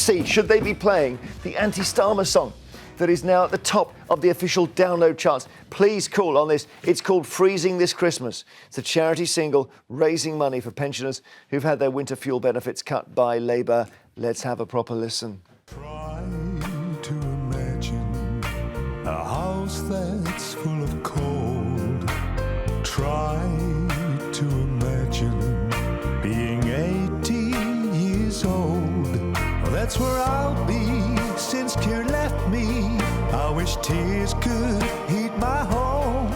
BBC, should they be playing the anti-Starmer song that is now at the top of the official download charts? Please call on this. It's called Freezing This Christmas. It's a charity single raising money for pensioners who've had their winter fuel benefits cut by Labour. Let's have a proper listen. Try to imagine a house that's full of cold. Try to imagine being 80 years old. That's where I'll be since Keir left me. I wish tears could heat my home.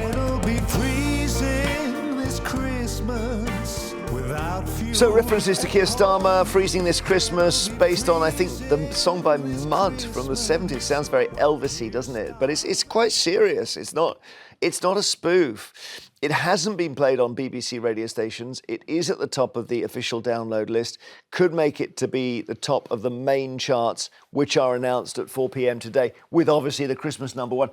It'll be freezing this Christmas without fuel. So references to Keir Starmer, Freezing This Christmas, based on, I think, the song by Mud from the 70s. Sounds very Elvis-y, doesn't it? But it's quite serious. It's not a spoof. It hasn't been played on BBC radio stations. It is at the top of the official download list. Could make it to be the top of the main charts, which are announced at 4 p.m. today, with obviously the Christmas #1.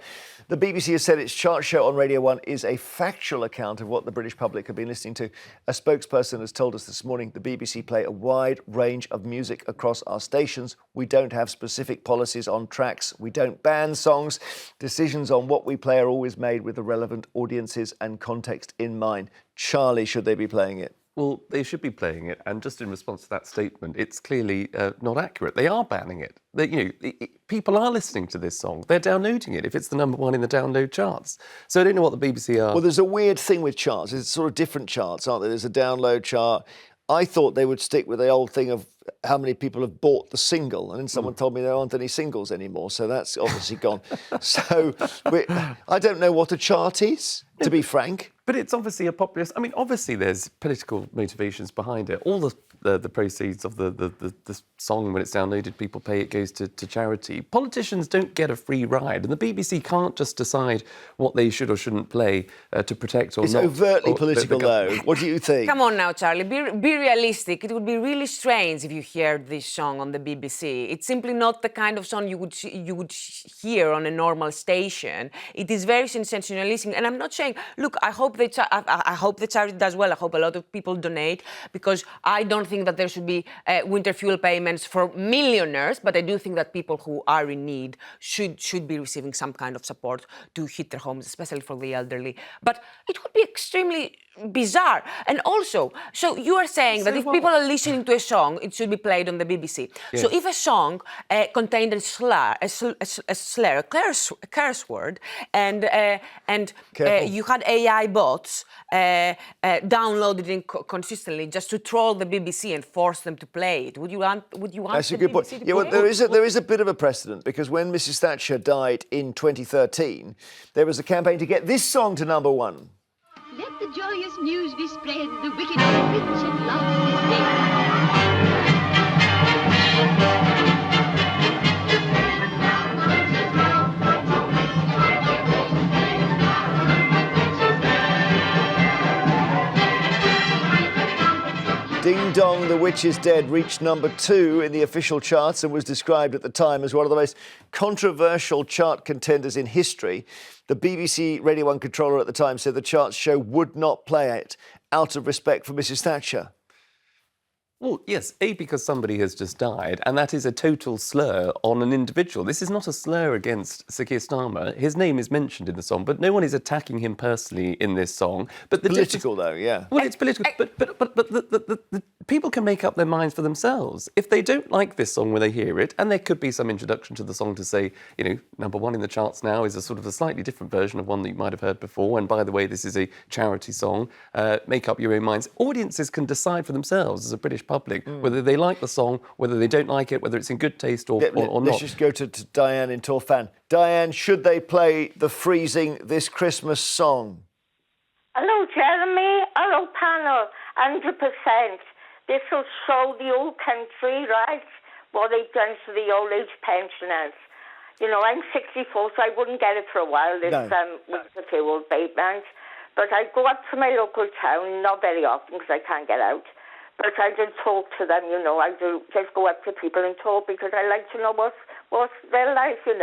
The BBC has said its chart show on Radio 1 is a factual account of what the British public have been listening to. A spokesperson has told us this morning the BBC play a wide range of music across our stations. We don't have specific policies on tracks. We don't ban songs. Decisions on what we play are always made with the relevant audiences and context in mind. Charlie, should they be playing it? Well, they should be playing it, and just in response to that statement, it's clearly not accurate. They are banning it. People are listening to this song. They're downloading it if it's the #1 in the download charts. So I don't know what the BBC are... Well, there's a weird thing with charts. It's sort of different charts, aren't there? There's a download chart. I thought they would stick with the old thing of how many people have bought the single, and then someone told me there aren't any singles anymore, so that's obviously gone. So I don't know what a chart is, to be frank. But it's obviously a popular... I mean, obviously there's political motivations behind it. All the proceeds of the song, when it's downloaded, people pay, it goes to charity. Politicians don't get a free ride, and the BBC can't just decide what they should or shouldn't play to protect or not. It's overtly political, though. What do you think? Come on now, Charlie. Be realistic. It would be really strange if you heard this song on the BBC. It's simply not the kind of song you would hear on a normal station. It is very sensationalistic, and I'm not saying. Look, I hope the charity does well. I hope a lot of people donate, because I don't think that there should be winter fuel payments for millionaires, but I do think that people who are in need should be receiving some kind of support to heat their homes, especially for the elderly. But it would be extremely bizarre. And also, so you are saying that if people are listening to a song, it should be played on the BBC. Yes. So if a song contained a slur, a curse word, and you had AI bots downloaded it consistently just to troll the BBC and force them to play it, would you want That's the a good BBC point. to Yeah, well, play it? there is a bit of a precedent, because when Mrs Thatcher died in 2013, there was a campaign to get this song to #1. Let the joyous news be spread, the wicked are rich and lost is dead. Ding Dong, The Witch is Dead reached #2 in the official charts and was described at the time as one of the most controversial chart contenders in history. The BBC Radio 1 controller at the time said the charts show would not play it out of respect for Mrs Thatcher. Well, yes, because somebody has just died, and that is a total slur on an individual. This is not a slur against Sir Keir Starmer. His name is mentioned in the song, but no one is attacking him personally in this song. But the political, though, yeah. Well, it's political, but the people can make up their minds for themselves. If they don't like this song when they hear it, and there could be some introduction to the song to say, #1 in the charts now is a sort of a slightly different version of one that you might have heard before, and by the way, this is a charity song. Make up your own minds. Audiences can decide for themselves as a British public whether they like the song, whether they don't like it, whether it's in good taste or not. Let's just go to Diane in Torfan. Diane, should they play the Freezing This Christmas song? Hello, Jeremy. Hello, panel. 100%. This will show the old country, right, what they've done to the old age pensioners. I'm 64, so I wouldn't get it for a while, this winter fuel payment. But I go up to my local town, not very often because I can't get out. But I do talk to them, I do just go up to people and talk, because I like to know what's their life, And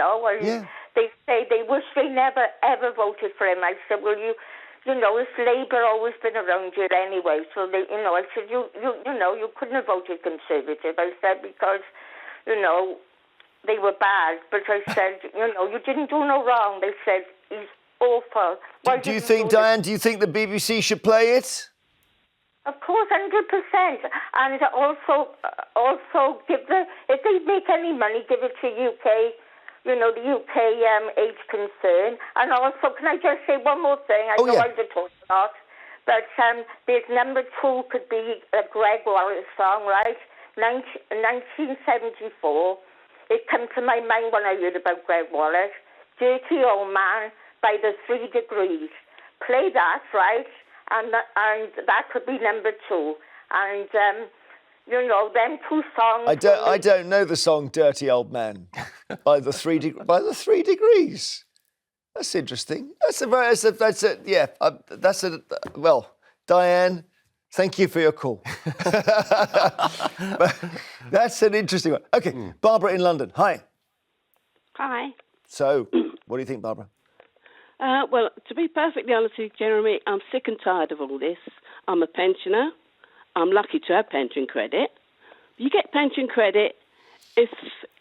they say they wish they never, ever voted for him. I said, well, it's Labour always been around here anyway. So, I said, you couldn't have voted Conservative. I said, because they were bad. But I said, you didn't do no wrong. They said, he's awful. Do you think, Diane, do you think the BBC should play it? Of course, 100%. And also if they make any money, give it to UK, the UK age concern. And also, can I just say one more thing? I know I've talked a lot, but there's number 2 could be a Greg Wallace song, right? 1974. It comes to my mind when I heard about Greg Wallace. Dirty Old Man by the 3 Degrees. Play that, right? And that could be number 2. And, them 2 songs... I don't know the song Dirty Old Man by the 3 Degrees. That's interesting. Well, Diane, thank you for your call. That's an interesting one. Okay, Barbara in London. Hi. Hi. So, what do you think, Barbara? Well, to be perfectly honest with you, Jeremy, I'm sick and tired of all this. I'm a pensioner. I'm lucky to have pension credit. You get pension credit if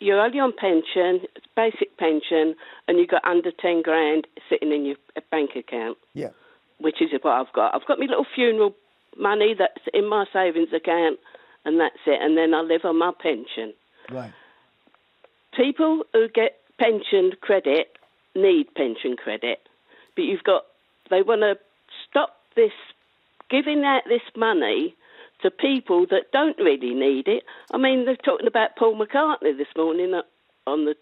you're only on pension, basic pension, and you've got under 10 grand sitting in your bank account. Yeah. Which is what I've got. I've got my little funeral money that's in my savings account, and that's it. And then I live on my pension. Right. People who get pension credit need pension credit. But they want to stop this, giving out this money to people that don't really need it. I mean, they're talking about Paul McCartney this morning on the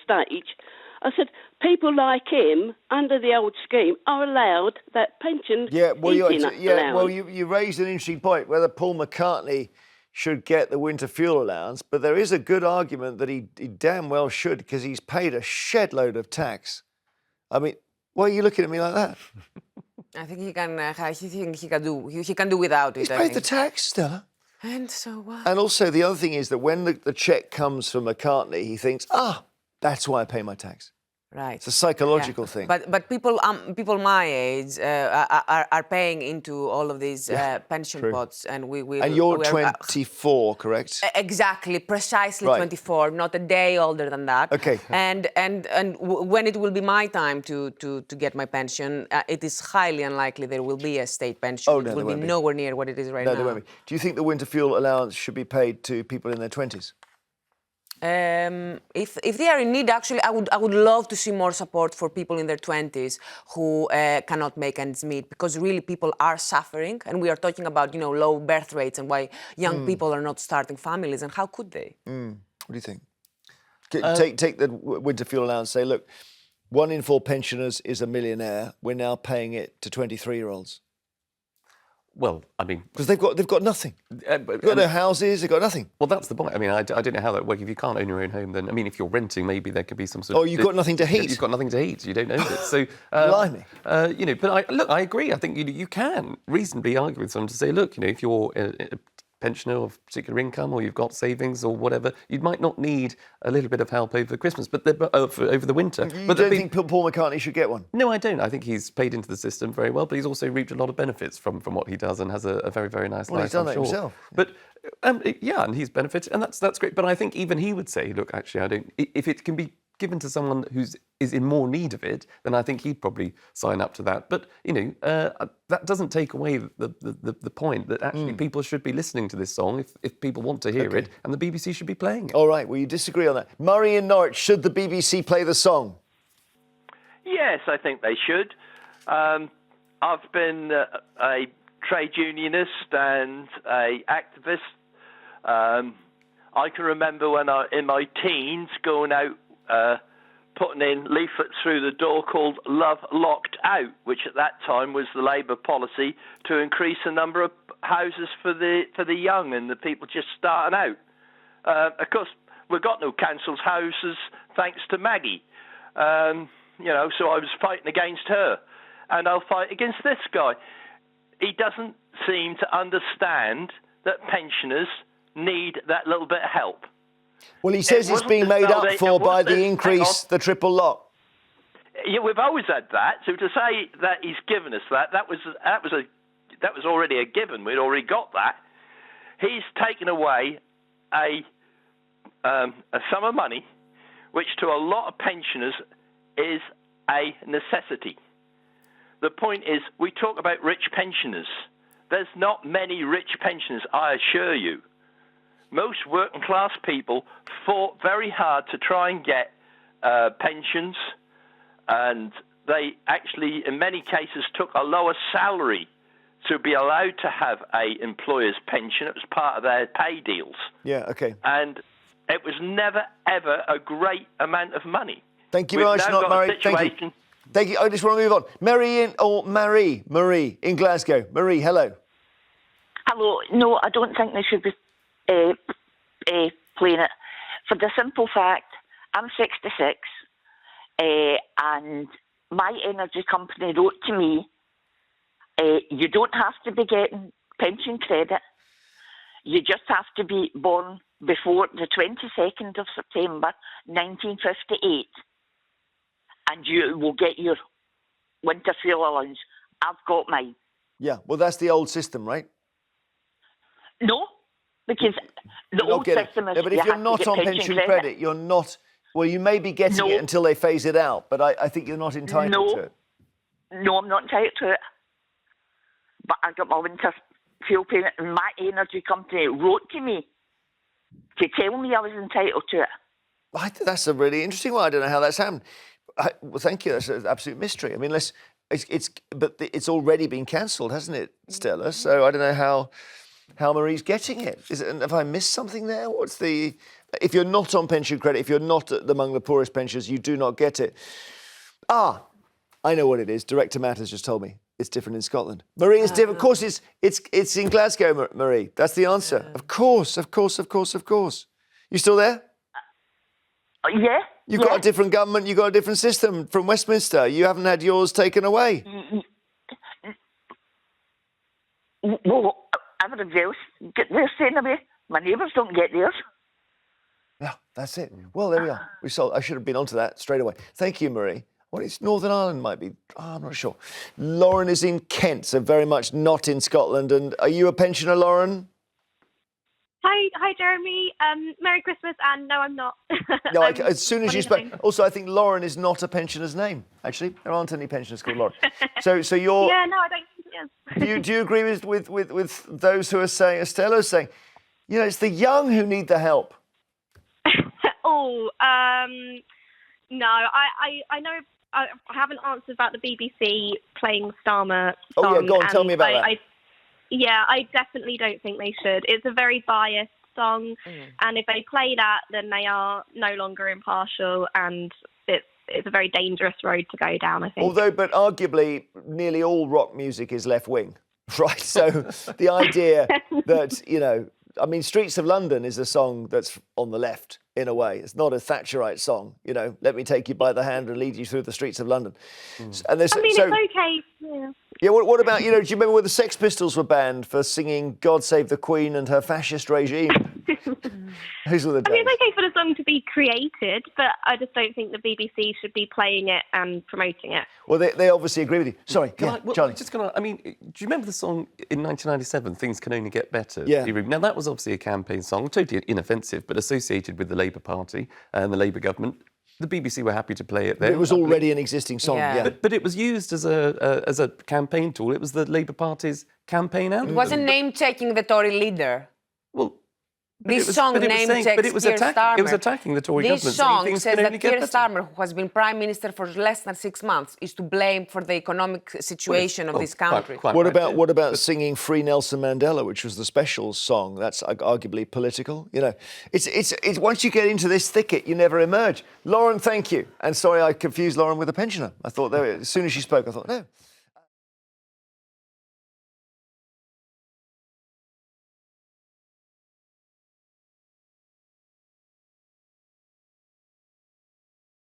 stage. I said, people like him, under the old scheme, are allowed that pension allowance. You raised an interesting point, whether Paul McCartney should get the winter fuel allowance, but there is a good argument that he damn well should, because he's paid a shed load of tax. I mean, why are you looking at me like that? I think he can do without it. He's paid the tax, Stella. And so what? And also the other thing is that when the cheque comes from McCartney, he thinks, that's why I pay my tax. Right. It's a psychological thing. But people my age are paying into all of these pension pots, and we will. And you're 24, correct? Exactly, precisely 24, not a day older than that. Okay. And when it will be my time to get my pension, it is highly unlikely there will be a state pension. It will be nowhere near what it is right now. No, there won't be. Do you think the winter fuel allowance should be paid to people in their 20s? If they are in need, actually, I would love to see more support for people in their 20s who cannot make ends meet, because really people are suffering, and we are talking about low birth rates and why young people are not starting families, and how could they? What do you think? Take the winter fuel allowance. Say, look, 1 in 4 pensioners is a millionaire. We're now paying it to 23-year-olds. Well, I mean... Because they've got nothing. They've got no houses, they've got nothing. Well, that's the point. I mean, I don't know how that works. If you can't own your own home, then... I mean, if you're renting, maybe there could be some sort of... Oh, you've got nothing to heat. You've got nothing to heat. You don't own it. So... Blimey. But I agree. I think you can reasonably argue with someone to say, look, if you're a pensioner of particular income, or you've got savings or whatever, you might not need a little bit of help over Christmas, but over the winter. You don't think Paul McCartney should get one? No, I don't. I think he's paid into the system very well, but he's also reaped a lot of benefits from what he does, and has a very, very nice life. He's done that himself. But and he's benefited, and that's great. But I think even he would say, look, actually, I don't. If it can be given to someone is in more need of it, then I think he'd probably sign up to that. But that doesn't take away the point that actually people should be listening to this song if people want to hear it, and the BBC should be playing it. All right, well, you disagree on that. Murray in Norwich, should the BBC play the song? Yes, I think they should. I've been a trade unionist and a activist. I can remember when in my teens going out putting in leaflets through the door called Love Locked Out, which at that time was the Labour policy to increase the number of houses for the young and the people just starting out. Of course, we've got no council's houses thanks to Maggie. So I was fighting against her. And I'll fight against this guy. He doesn't seem to understand that pensioners need that little bit of help. Well, he says it's being made up for by the increase, the triple lock. Yeah, we've always had that. So to say that he's given us that was already a given. We'd already got that. he's taken away a sum of money, which to a lot of pensioners is a necessity. The point is, we talk about rich pensioners. There's not many rich pensioners, I assure you. Most working class people fought very hard to try and get pensions, and they actually, in many cases, took a lower salary to be allowed to have a employer's pension. It was part of their pay deals. Yeah, okay. And it was never, ever a great amount of money. Thank you very much, not Murray. Thank you. Thank you. I just want to move on. Marie in Glasgow. Marie, hello. Hello. No, I don't think they should be playing it. For the simple fact, I'm 66, and my energy company wrote to me, you don't have to be getting pension credit. You just have to be born before the 22nd of September 1958, and you will get your winter fuel allowance. I've got mine. Yeah, well, that's the old system, right? No, because the old system is... Yeah, but if you're not on pension credit, you're not... Well, you may be getting it until they phase it out, but I think you're not entitled to it. No, I'm not entitled to it. But I got my winter fuel payment, and my energy company wrote to me to tell me I was entitled to it. That's a really interesting one. I don't know how that's happened. Well, thank you. That's an absolute mystery. I mean, but it's already been cancelled, hasn't it, Stella? So I don't know how Marie's getting it. Have I missed something there? If you're not on pension credit, if you're not among the poorest pensioners, you do not get it. I know what it is. Director Matt has just told me. It's different in Scotland. Marie, it's different. Of course, it's in Glasgow, Marie. That's the answer. Of course. You still there? Yeah. You've got a different government. You've got a different system from Westminster. You haven't had yours taken away. Well, everybody else get theirs taken away. My neighbours don't get theirs. Yeah, that's it. Well, there we are. I should have been onto that straight away. Thank you, Marie. Well, it's Northern Ireland, might be. I'm not sure. Lauren is in Kent, so very much not in Scotland. And are you a pensioner, Lauren? Hi, Jeremy. Merry Christmas, and no, I'm not. No, as soon as you spoke. Also, I think Lauren is not a pensioner's name. Actually, there aren't any pensioners called Lauren. So you're. Yeah, no, I don't think it is. Do you agree with those who are saying, Estella's saying, it's the young who need the help? No, I know. I haven't answered about the BBC playing Starmer song. Oh yeah, go on, tell me about that. I definitely don't think they should. It's a very biased song, and if they play that, then they are no longer impartial, and it's a very dangerous road to go down, I think. But arguably, nearly all rock music is left-wing, right? So the idea that, Streets of London is a song that's on the left, in a way. It's not a Thatcherite song, let me take you by the hand and lead you through the streets of London. And it's okay, yeah. Yeah, what about, do you remember when the Sex Pistols were banned for singing God Save the Queen and her fascist regime? Those were the days. It's okay for the song to be created, but I just don't think the BBC should be playing it and promoting it. Well, they obviously agree with you. Sorry, Charlie. Do you remember the song in 1997, Things Can Only Get Better? Yeah. Now, that was obviously a campaign song, totally inoffensive, but associated with the Labour Party and the Labour government. The BBC were happy to play it there. It was already an existing song, yeah. But it was used as a campaign tool. It was the Labour Party's campaign anthem. It wasn't name-checking the Tory leader. Well, this song name-checks Keir Starmer. It was attacking the Tory government. This song says that Keir Starmer, who has been Prime Minister for less than 6 months, is to blame for the economic situation of this country. What about singing Free Nelson Mandela, which was the Specials song? That's arguably political. It's once you get into this thicket, you never emerge. Lauren, thank you. And sorry I confused Lauren with a pensioner. I thought, as soon as she spoke, I thought, no.